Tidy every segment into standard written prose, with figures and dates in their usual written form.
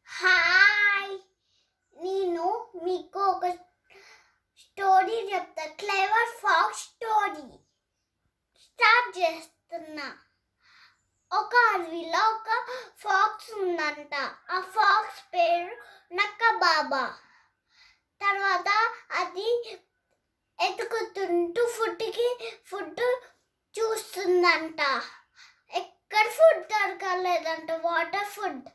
Hi! నేను మీకు ఒక స్టోరీ చెప్తా. క్లెవర్ ఫాక్స్ స్టోరీ స్టార్ట్ చేస్తున్నా. ఒక అడవిలో ఒక ఫాక్స్ ఉందంట. ఆ ఫాక్స్ పేరు నక్క బాబా. తర్వాత అది ఎతుకుతుంటూ ఫుడ్ చూస్తుందంట. ఎక్కడ ఫుడ్ దొరకలేదంట. వాటర్ ఫుడ్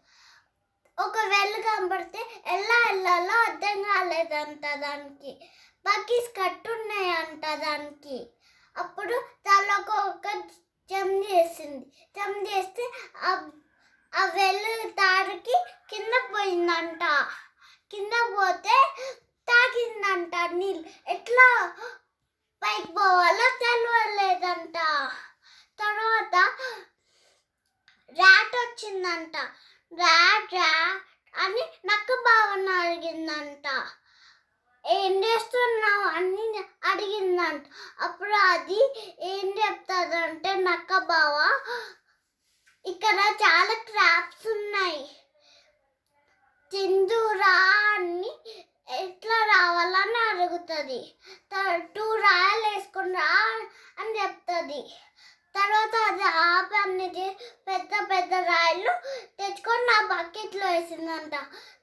ఒకవేళ కనబడితే ఎలా వెళ్ళాలో అర్థం కాలేదంట. దానికి బకీస్ కట్టున్నాయంట దానికి. అప్పుడు తలకు ఒక జంప్ చేసింది. జంప్ చేస్తే ఆ వెళ్ళు తారకి కింద పోయిందంట. కింద పోతే తాగిందంట నీళ్ళు. ఎట్లా పైకి పోవాలో తెలియలేదంట. తర్వాత ర్యాట్ వచ్చిందంట. ర్యాట్ అని నక్క బావని అడిగిందంట. ఏం చేస్తున్నావు అని అడిగిందంట. అప్పుడు అది ఏం చెప్తాదంటే, నక్క బావ ఇక్కడ చాలా క్రాప్స్ ఉన్నాయి, తిందురా అని ఎట్లా రావాలని అడుగుతుంది. 2 రాయలు వేసుకుని రా అని చెప్తుంది. తర్వాత అది ఆపని పెద్ద పెద్ద రాయలు తెచ్చుకొని నా బకెట్లో వేసిందంట.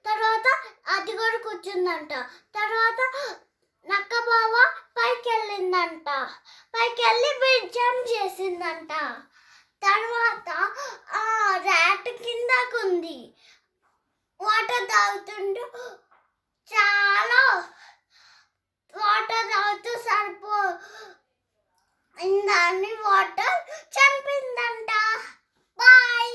తర్వాత అది కూడా కూర్చుందంట. తర్వాత నక్క బావ పైకి వెళ్ళిందంట. పైకి వెళ్ళి జంప్ చేసిందంట. తర్వాత ఆ ర్యాట్ కిందకుంది. వాటర్ తాగుతుంటూ చాలా వాటర్ తాగుతూ దాన్ని వాటర్ చంపిందంట. బాయ్.